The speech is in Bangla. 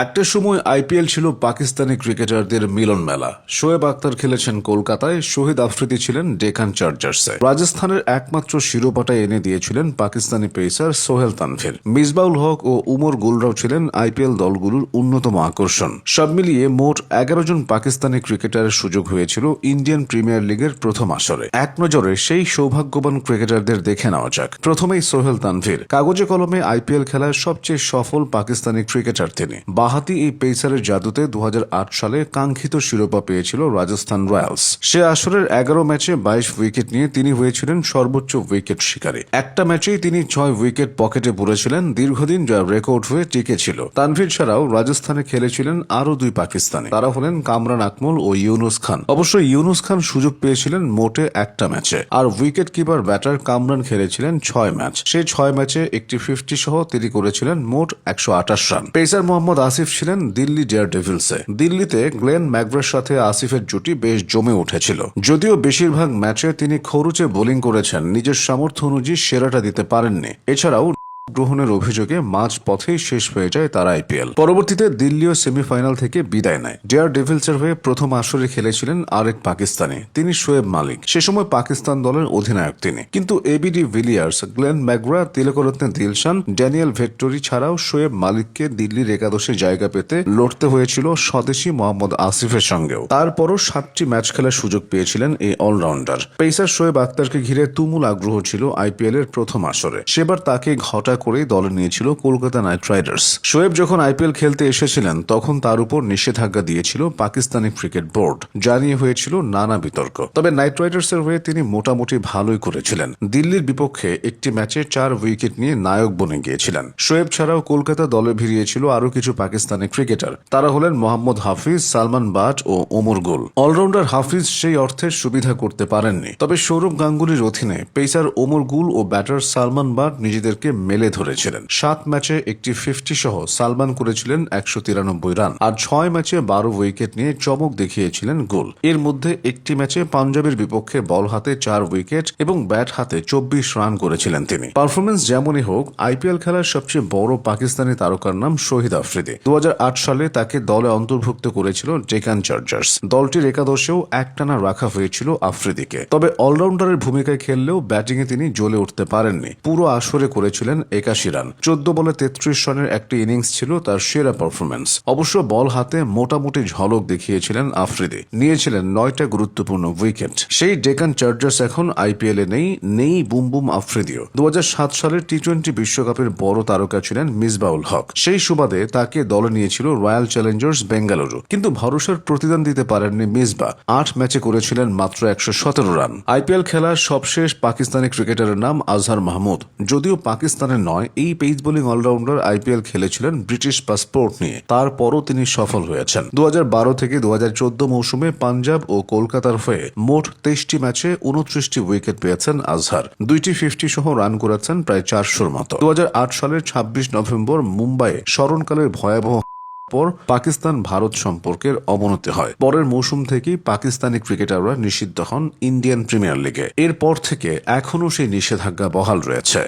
একটা সময় আইপিএল ছিল পাকিস্তানি ক্রিকেটারদের মিলন মেলা। শোয়েব আখতার খেলেছেন কলকাতায়, শহীদ আফ্রিদি ছিলেন ডেকান চার্জার্সে, রাজস্থানের একমাত্র শিরোপাটা এনে দিয়েছিলেন পাকিস্তানি পেসার সোহেল তানভীর, মিসবাউল হক ও উমর গুলরাও ছিলেন আইপিএল দলগুলোর অন্যতম আকর্ষণ। সব মিলিয়ে মোট 11 জন পাকিস্তানি ক্রিকেটারের সুযোগ হয়েছিল ইন্ডিয়ান প্রিমিয়ার লিগের প্রথম আসরে। এক নজরে সেই সৌভাগ্যবান ক্রিকেটারদের দেখে নেওয়া যাক। প্রথমেই সোহেল তানভীর, কাগজে কলমে আইপিএল খেলার সবচেয়ে সফল পাকিস্তানি ক্রিকেটার তিনি। বাহাতি এই পেসারের জাদুতে 2008 সালে কাঙ্ক্ষিত শিরোপা পেয়েছিল রাজস্থান রয়্যালস। সে আসরের 11 ম্যাচে 22 উইকেট নিয়ে তিনি হয়েছিলেন সর্বোচ্চ উইকেট শিকারী। একটা ম্যাচেই তিনি 6 উইকেট পকেটে পুরেছিলেন, দীর্ঘদিন যা রেকর্ড হয়ে টিকেছিল। তানভীর ছাড়াও রাজস্থানে খেলেছিলেন আরও 2 পাকিস্তানি, তারা হলেন কামরান আকমল ও ইউনুস খান। অবশ্য ইউনুস খান সুযোগ পেয়েছিলেন মোটে একটা ম্যাচে, আর উইকেট কিপার ব্যাটার কামরান খেলেছিলেন 6 ম্যাচ। সেই 6 ম্যাচে একটি 50 সহ তিনি করেছিলেন মোট 128 রান। পেসার মোহাম্মদ আসিফ ছিলেন দিল্লি ডেয়ারডেভিলসে। দিল্লিতে গ্লেন ম্যাকগ্রার সাথে আসিফের জুটি বেশ জমে উঠেছিল। যদিও বেশিরভাগ ম্যাচে তিনি খরুচে বোলিং করেছেন, নিজের সামর্থ্য অনুযায়ী সেরাটা দিতে পারেননি। এছাড়াও গ্রহণের অভিযোগে মাঝ পথেই শেষ হয়ে যায় তার আইপিএল। পরবর্তীতে দিল্লিও সেমিফাইনাল থেকে বিদায় নেয়। ডেয়ার ডেভিলসের হয়ে প্রথম আসরে খেলেছিলেন আরেক পাকিস্তানি, তিনি শোয়েব মালিক। সে সময় পাকিস্তান দলের অধিনায়ক তিনি। কিন্তু AB de Villiers, Glenn McGrath, Tillakaratne Dilshan, Daniel Vettori ছাড়াও শোয়েব মালিককে দিল্লির একাদশে জায়গা পেতে লড়তে হয়েছিল স্বদেশি মোহাম্মদ আসিফের সঙ্গেও। তারপরও 7টি ম্যাচ খেলার সুযোগ পেয়েছিলেন এই অলরাউন্ডার। পেসার শোয়েব আখতারকে ঘিরে তুমুল আগ্রহ ছিল আইপিএল এর প্রথম আসরে। সেবার তাকে ঘটা করে দলে নিয়েছিল কলকাতা নাইট রাইডার্স। শোয়েব যখন আইপিএল খেলতে এসেছিলেন তখন তার উপর নিষেধাজ্ঞা দিয়েছিল পাকিস্তানি ক্রিকেট বোর্ড, যা নিয়ে হয়েছিল নানা বিতর্ক। তবে নাইট রাইডার্সের হয়ে তিনি মোটামুটি ভালোই করেছিলেন। দিল্লির বিপক্ষে একটি ম্যাচে 4 উইকেট নিয়ে নায়ক বনে গিয়েছিলেন। শোয়েব ছাড়াও কলকাতা দলে ভিড়িয়েছিল আরও কিছু পাকিস্তানি ক্রিকেটার, তারা হলেন মোহাম্মদ হাফিজ, সালমান বাট ও ওমর গুল। অলরাউন্ডার হাফিজ সেই অর্থের সুবিধা করতে পারেননি, তবে সৌরভ গাঙ্গুলির অধীনে পেসার ওমর গুল ও ব্যাটার সালমান বাট নিজেদেরকে মেলে ধরেছিলেন। 7 ম্যাচে একটি 50 সহ সালমান করেছিলেন 193 রান, আর 6 ম্যাচে 12 উইকেট নিয়ে চমক দেখিয়েছিলেন গুল। এর মধ্যে একটি ম্যাচে পাঞ্জাবের বিপক্ষে বল হাতে 4 উইকেট এবং ব্যাট হাতে 24 রান করেছিলেন তিনি। পারফরমেন্স যেমনই হোক, আইপিএল খেলার সবচেয়ে বড় পাকিস্তানি তারকার নাম শহীদ আফ্রিদি। 2008 সালে তাকে দলে অন্তর্ভুক্ত করেছিল ডেকান চার্জার্স। দলটির একাদশেও একটানা রাখা হয়েছিল আফ্রিদিকে। তবে অলরাউন্ডারের ভূমিকায় খেললেও ব্যাটিংয়ে তিনি জ্বলে উঠতে পারেননি। পুরো আসরে করেছিলেন 81 রান। 14 বলে 33 রানের একটি ইনিংস ছিল তার সেরা পারফরমেন্স। অবশ্য বল হাতে মোটামুটি ঝলক দেখিয়েছিলেন আফ্রিদি, নিয়েছিলেন 9টা গুরুত্বপূর্ণ উইকেট। সেই ডেকান চার্জার্স এখন আইপিএলে নেই বুম বুম আফ্রিদিও। 2007 সালের টি-20 বিশ্বকাপের বড় তারকা ছিলেন মিসবাউল হক। সেই সুবাদে তাকে দলে নিয়েছিল রয়্যাল চ্যালেঞ্জার্স বেঙ্গালুরু, কিন্তু ভরসার প্রতিদান দিতে পারেননি মিসবা। 8 ম্যাচে করেছিলেন মাত্র 117 রান। আইপিএল খেলার সবশেষ পাকিস্তানি ক্রিকেটারের নাম আজহার মাহমুদ। যদিও পাকিস্তানের নয়, এই পেস বোলিং অলরাউন্ডার আইপিএল খেলেছিলেন ব্রিটিশ পাসপোর্ট নিয়ে। তারপরও তিনি সফল হয়েছেন। 2012 থেকে 2014 মৌসুমে পাঞ্জাব ও কলকাতার হয়ে মোট 23টি ম্যাচে 29টি উইকেট পেয়েছেন আজহার। 2টি 50 সহ রান করেছেন প্রায় 400-র মতো। 2008 সালের 26 নভেম্বর মুম্বাইয়ে স্মরণকালের ভয়াবহ পর পাকিস্তান ভারত সম্পর্কের অবনতি হয়। পরের মৌসুম থেকেই পাকিস্তানি ক্রিকেটাররা নিষিদ্ধ হন ইন্ডিয়ান প্রিমিয়ার লিগে। এরপর থেকে এখনও সেই নিষেধাজ্ঞা বহাল রয়েছে।